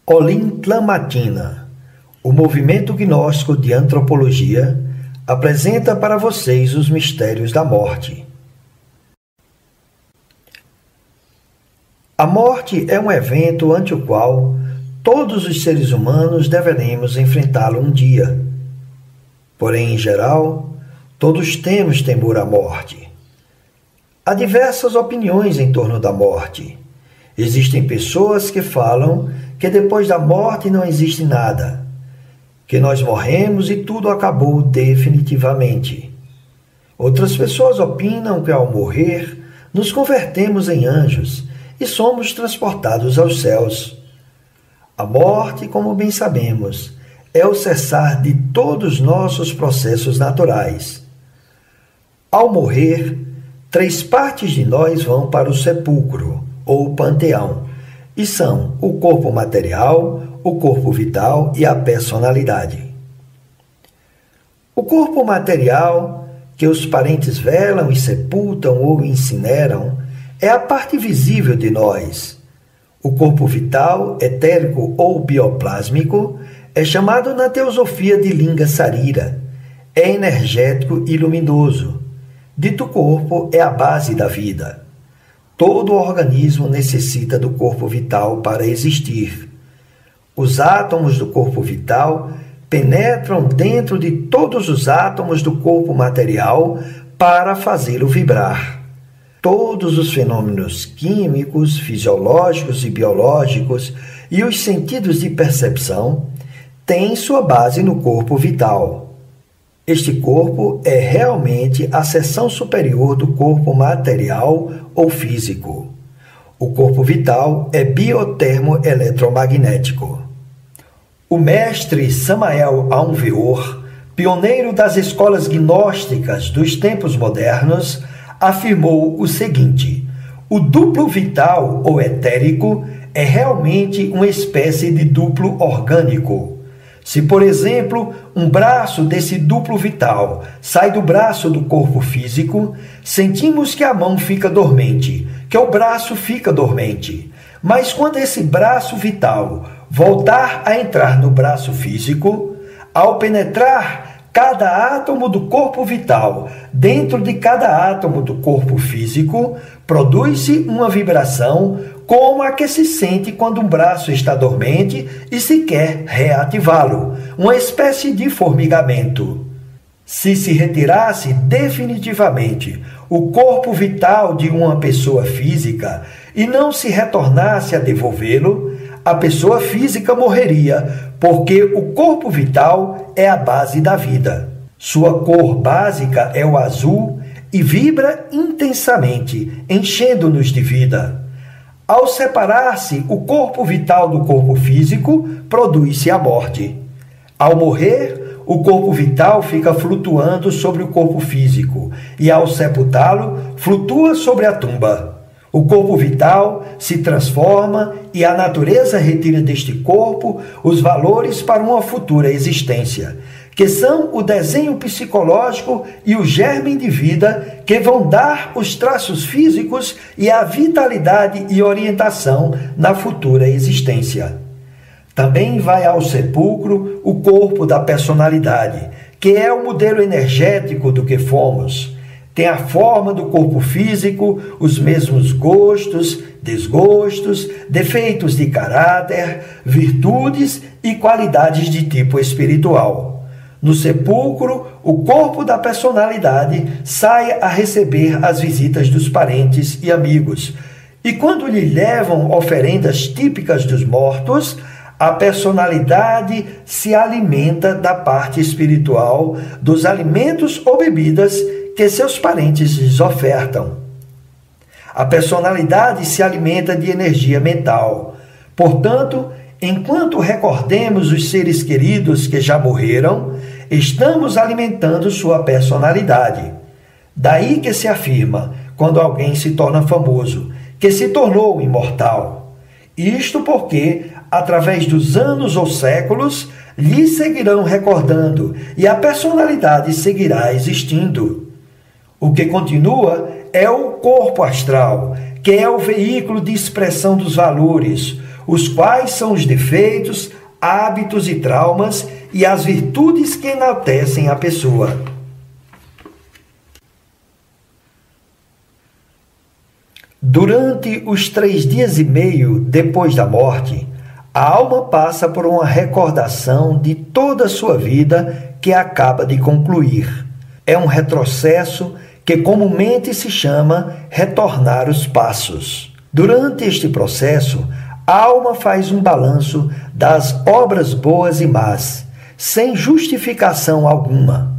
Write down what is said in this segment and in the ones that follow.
Olim Tlamatina, o movimento gnóstico de antropologia, apresenta para vocês os mistérios da morte. A morte é um evento ante o qual todos os seres humanos deveremos enfrentá-lo um dia. Porém, em geral, todos temos temor à morte. Há diversas opiniões em torno da morte. Existem pessoas que falam que depois da morte não existe nada, que nós morremos e tudo acabou definitivamente. Outras pessoas opinam que ao morrer nos convertemos em anjos e somos transportados aos céus. A morte, como bem sabemos, é o cessar de todos os nossos processos naturais. Ao morrer, 3 partes de nós vão para o sepulcro, ou panteão, e são o corpo material, o corpo vital e a personalidade. O corpo material, que os parentes velam e sepultam ou incineram, é a parte visível de nós. O corpo vital, etérico ou bioplásmico, é chamado na teosofia de Linga Sarira. É energético e luminoso. Dito corpo é a base da vida. Todo organismo necessita do corpo vital para existir. Os átomos do corpo vital penetram dentro de todos os átomos do corpo material para fazê-lo vibrar. Todos os fenômenos químicos, fisiológicos e biológicos e os sentidos de percepção têm sua base no corpo vital. Este corpo é realmente a seção superior do corpo material ou físico. O corpo vital é biotermo-eletromagnético. O mestre Samael Aun Weor, pioneiro das escolas gnósticas dos tempos modernos, afirmou o seguinte: o duplo vital ou etérico é realmente uma espécie de duplo orgânico. Se, por exemplo, um braço desse duplo vital sai do braço do corpo físico, sentimos que a mão fica dormente, que o braço fica dormente. Mas quando esse braço vital voltar a entrar no braço físico, ao penetrar cada átomo do corpo vital dentro de cada átomo do corpo físico, produz-se uma vibração como a que se sente quando um braço está dormente e se quer reativá-lo, uma espécie de formigamento. Se se retirasse definitivamente o corpo vital de uma pessoa física e não se retornasse a devolvê-lo, a pessoa física morreria, porque o corpo vital é a base da vida. Sua cor básica é o azul e vibra intensamente, enchendo-nos de vida. Ao separar-se o corpo vital do corpo físico, produz-se a morte. Ao morrer, o corpo vital fica flutuando sobre o corpo físico e, ao sepultá-lo, flutua sobre a tumba. O corpo vital se transforma e a natureza retira deste corpo os valores para uma futura existência, que são o desenho psicológico e o germe de vida que vão dar os traços físicos e a vitalidade e orientação na futura existência. Também vai ao sepulcro o corpo da personalidade, que é o modelo energético do que fomos. Tem a forma do corpo físico, os mesmos gostos, desgostos, defeitos de caráter, virtudes e qualidades de tipo espiritual. No sepulcro, o corpo da personalidade sai a receber as visitas dos parentes e amigos, e quando lhe levam oferendas típicas dos mortos, a personalidade se alimenta da parte espiritual dos alimentos ou bebidas que seus parentes lhes ofertam. A personalidade se alimenta de energia mental. Portanto, enquanto recordemos os seres queridos que já morreram, estamos alimentando sua personalidade. Daí que se afirma, quando alguém se torna famoso, que se tornou imortal. Isto porque, através dos anos ou séculos, lhe seguirão recordando e a personalidade seguirá existindo. O que continua é o corpo astral, que é o veículo de expressão dos valores, os quais são os defeitos, hábitos e traumas e as virtudes que enaltecem a pessoa. Durante os 3 dias e meio depois da morte, a alma passa por uma recordação de toda a sua vida que acaba de concluir. É um retrocesso que comumente se chama retornar os passos. Durante este processo, a alma faz um balanço das obras boas e más, sem justificação alguma.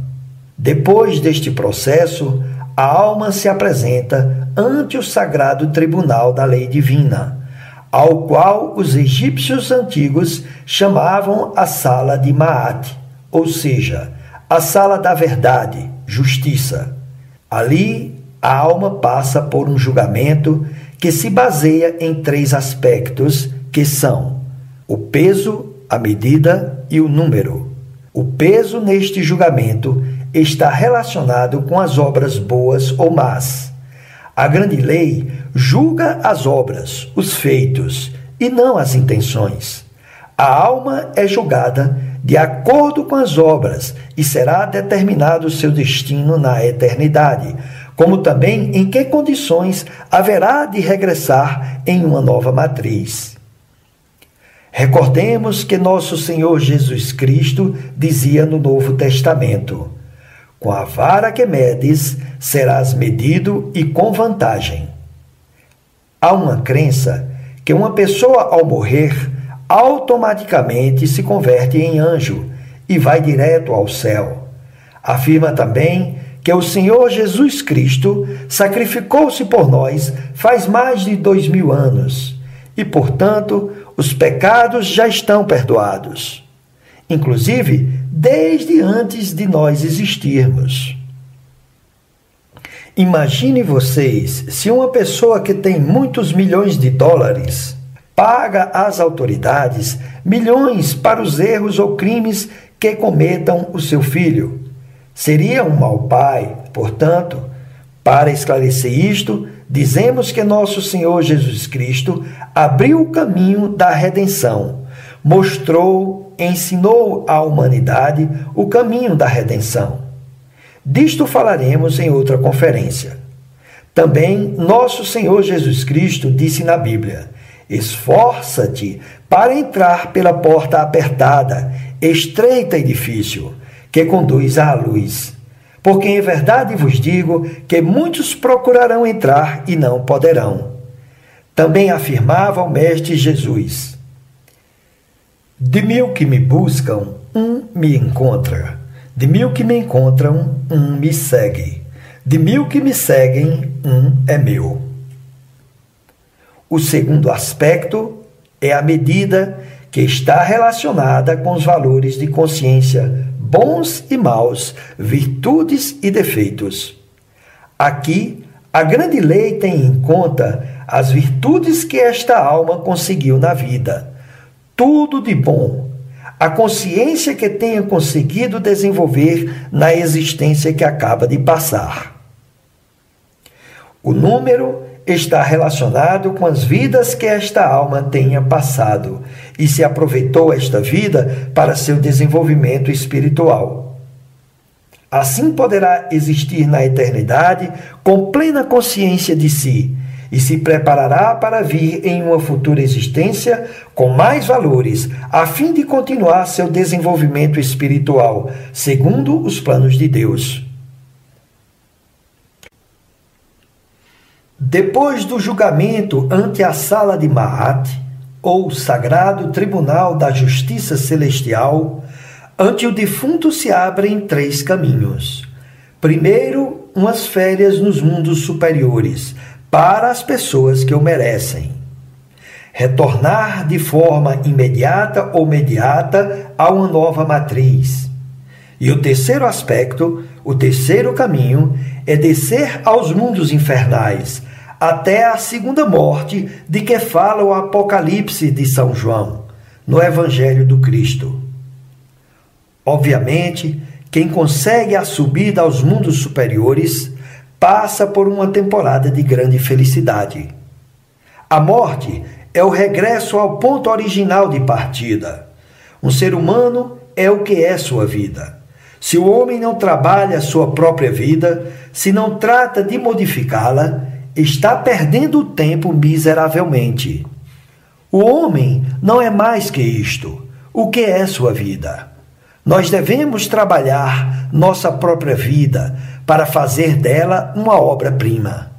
Depois deste processo, a alma se apresenta ante o sagrado tribunal da lei divina, ao qual os egípcios antigos chamavam a sala de Ma'at, ou seja, a sala da verdade, justiça. Ali, a alma passa por um julgamento que se baseia em 3 aspectos, que são o peso, a medida e o número. O peso neste julgamento está relacionado com as obras boas ou más. A grande lei julga as obras, os feitos, e não as intenções. A alma é julgada de acordo com as obras e será determinado seu destino na eternidade, como também em que condições haverá de regressar em uma nova matriz. Recordemos que nosso Senhor Jesus Cristo dizia no Novo Testamento: com a vara que medes, serás medido e com vantagem. Há uma crença que uma pessoa, ao morrer, automaticamente se converte em anjo e vai direto ao céu. Afirma também que o Senhor Jesus Cristo sacrificou-se por nós faz mais de 2000 anos e, portanto, os pecados já estão perdoados, inclusive desde antes de nós existirmos. Imagine vocês se uma pessoa que tem muitos milhões de dólares paga às autoridades milhões para os erros ou crimes que cometam o seu filho. Seria um mau pai, portanto. Para esclarecer isto, dizemos que nosso Senhor Jesus Cristo abriu o caminho da redenção, mostrou, ensinou à humanidade o caminho da redenção. Disto falaremos em outra conferência. Também nosso Senhor Jesus Cristo disse na Bíblia: esforça-te para entrar pela porta apertada, estreita e difícil, que conduz à luz. Porque em verdade vos digo que muitos procurarão entrar e não poderão. Também afirmava o Mestre Jesus: de 1000 que me buscam, um me encontra. De 1000 que me encontram, um me segue. De 1000 que me seguem, um é meu. O segundo aspecto é a medida, que está relacionada com os valores de consciência, bons e maus, virtudes e defeitos. Aqui, a grande lei tem em conta as virtudes que esta alma conseguiu na vida. Tudo de bom. A consciência que tenha conseguido desenvolver na existência que acaba de passar. O número está relacionado com as vidas que esta alma tenha passado e se aproveitou esta vida para seu desenvolvimento espiritual. Assim poderá existir na eternidade com plena consciência de si e se preparará para vir em uma futura existência com mais valores, a fim de continuar seu desenvolvimento espiritual, segundo os planos de Deus. Depois do julgamento ante a sala de Ma'at, ou Sagrado Tribunal da Justiça Celestial, ante o defunto se abrem 3 caminhos. Primeiro, umas férias nos mundos superiores, para as pessoas que o merecem. Retornar de forma imediata ou mediata a uma nova matriz. E o terceiro aspecto, o terceiro caminho, é descer aos mundos infernais, até a segunda morte de que fala o Apocalipse de São João, no Evangelho do Cristo. Obviamente, quem consegue a subida aos mundos superiores passa por uma temporada de grande felicidade. A morte é o regresso ao ponto original de partida. Um ser humano é o que é sua vida. Se o homem não trabalha a sua própria vida, se não trata de modificá-la, está perdendo o tempo miseravelmente. O homem não é mais que isto. O que é sua vida? Nós devemos trabalhar nossa própria vida para fazer dela uma obra-prima.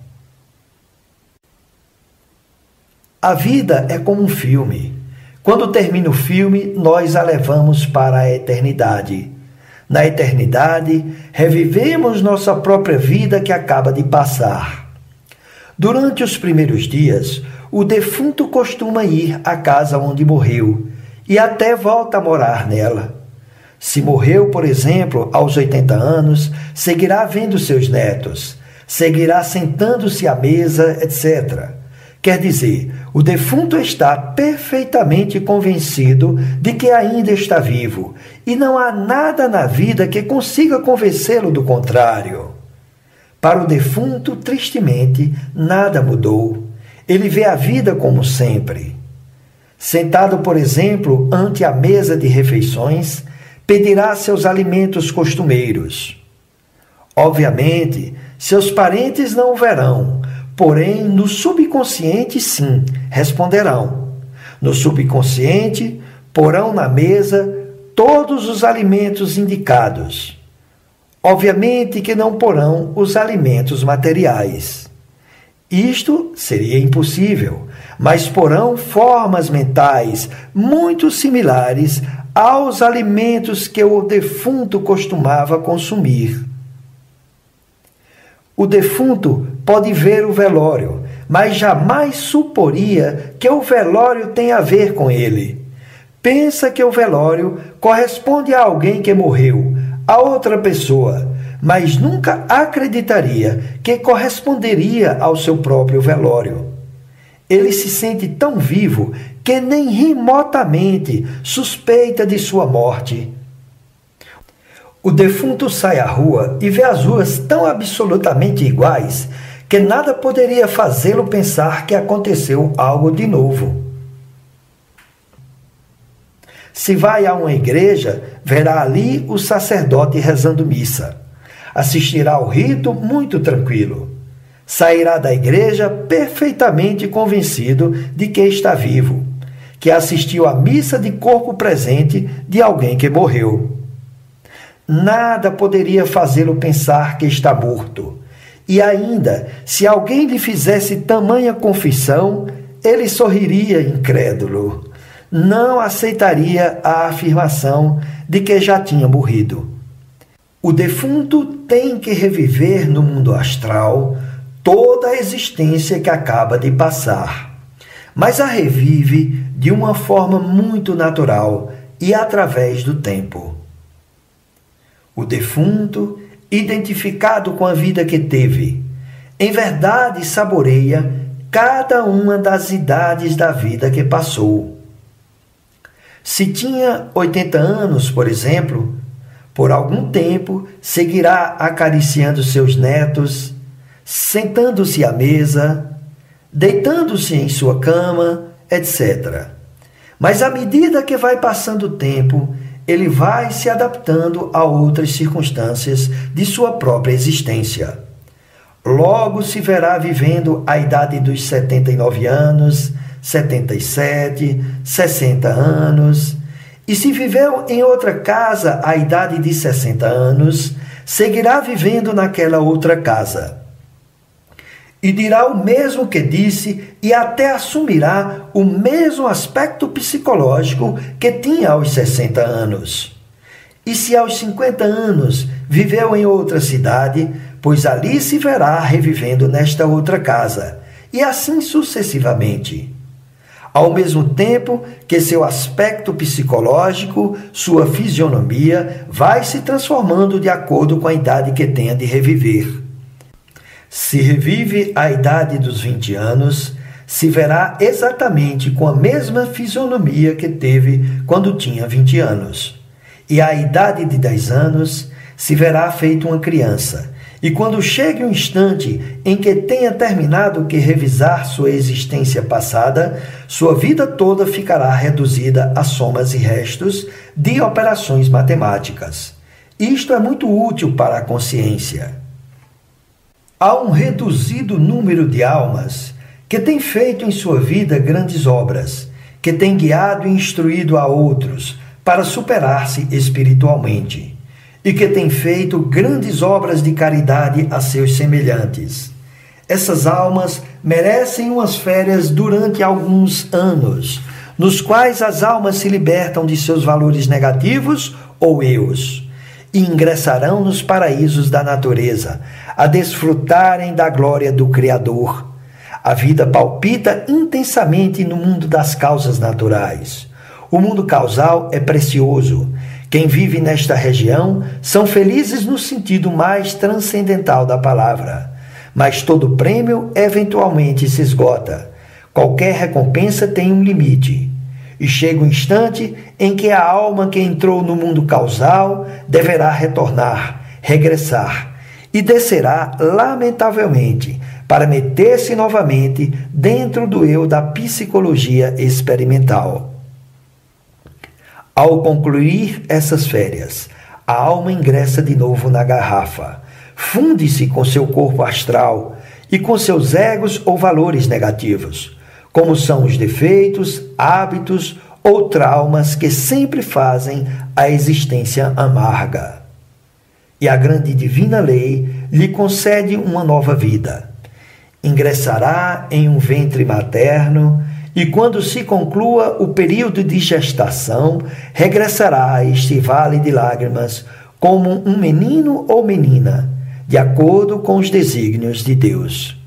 A vida é como um filme. Quando termina o filme, nós a levamos para a eternidade. Na eternidade, revivemos nossa própria vida que acaba de passar. Durante os primeiros dias, o defunto costuma ir à casa onde morreu e até volta a morar nela. Se morreu, por exemplo, aos 80 anos, seguirá vendo seus netos, seguirá sentando-se à mesa, etc. Quer dizer, o defunto está perfeitamente convencido de que ainda está vivo e não há nada na vida que consiga convencê-lo do contrário. Para o defunto, tristemente, nada mudou. Ele vê a vida como sempre. Sentado, por exemplo, ante a mesa de refeições, pedirá seus alimentos costumeiros. Obviamente, seus parentes não o verão, porém, no subconsciente, sim, responderão. No subconsciente, porão na mesa todos os alimentos indicados. Obviamente que não porão os alimentos materiais. Isto seria impossível, mas porão formas mentais muito similares aos alimentos que o defunto costumava consumir. O defunto pode ver o velório, mas jamais suporia que o velório tem a ver com ele. Pensa que o velório corresponde a alguém que morreu, a outra pessoa, mas nunca acreditaria que corresponderia ao seu próprio velório. Ele se sente tão vivo que nem remotamente suspeita de sua morte. O defunto sai à rua e vê as ruas tão absolutamente iguais que nada poderia fazê-lo pensar que aconteceu algo de novo. Se vai a uma igreja, verá ali o sacerdote rezando missa. Assistirá ao rito muito tranquilo. Sairá da igreja perfeitamente convencido de que está vivo, que assistiu à missa de corpo presente de alguém que morreu. Nada poderia fazê-lo pensar que está morto. E ainda, se alguém lhe fizesse tamanha confissão, ele sorriria incrédulo. Não aceitaria a afirmação de que já tinha morrido. O defunto tem que reviver no mundo astral toda a existência que acaba de passar, mas a revive de uma forma muito natural e através do tempo. O defunto, identificado com a vida que teve, em verdade saboreia cada uma das idades da vida que passou. Se tinha 80 anos, por exemplo, por algum tempo seguirá acariciando seus netos, sentando-se à mesa, deitando-se em sua cama, etc. Mas à medida que vai passando o tempo, ele vai se adaptando a outras circunstâncias de sua própria existência. Logo se verá vivendo a idade dos 79 anos, 77, 60 anos, e se viveu em outra casa a idade de 60 anos, seguirá vivendo naquela outra casa. E dirá o mesmo que disse e até assumirá o mesmo aspecto psicológico que tinha aos 60 anos. E se aos 50 anos viveu em outra cidade, pois ali se verá revivendo nesta outra casa, e assim sucessivamente. Ao mesmo tempo que seu aspecto psicológico, sua fisionomia, vai se transformando de acordo com a idade que tenha de reviver. Se revive a idade dos 20 anos, se verá exatamente com a mesma fisionomia que teve quando tinha 20 anos. E à idade de 10 anos, se verá feito uma criança. E quando chegue o instante em que tenha terminado que revisar sua existência passada, sua vida toda ficará reduzida a somas e restos de operações matemáticas. Isto é muito útil para a consciência. Há um reduzido número de almas que têm feito em sua vida grandes obras, que têm guiado e instruído a outros para superar-se espiritualmente, e que têm feito grandes obras de caridade a seus semelhantes. Essas almas merecem umas férias durante alguns anos, nos quais as almas se libertam de seus valores negativos ou eus, e ingressarão nos paraísos da natureza, a desfrutarem da glória do Criador. A vida palpita intensamente no mundo das causas naturais. O mundo causal é precioso. Quem vive nesta região são felizes no sentido mais transcendental da palavra. Mas todo prêmio eventualmente se esgota. Qualquer recompensa tem um limite. E chega o instante em que a alma que entrou no mundo causal deverá retornar, regressar, e descerá lamentavelmente para meter-se novamente dentro do eu da psicologia experimental. Ao concluir essas férias, a alma ingressa de novo na garrafa, funde-se com seu corpo astral e com seus egos ou valores negativos, como são os defeitos, hábitos ou traumas que sempre fazem a existência amarga. E a grande divina lei lhe concede uma nova vida. Ingressará em um ventre materno e, quando se conclua o período de gestação, regressará a este vale de lágrimas como um menino ou menina, de acuerdo con los designios de Dios.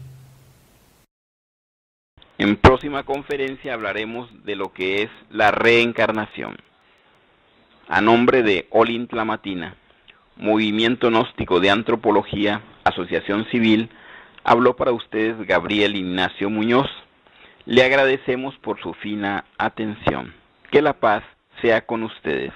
En próxima conferencia hablaremos de lo que es la reencarnación. A nombre de Olintla Matina, Movimiento Gnóstico de Antropología, Asociación Civil, habló para ustedes Gabriel Ignacio Muñoz. Le agradecemos por su fina atención. Que la paz sea con ustedes.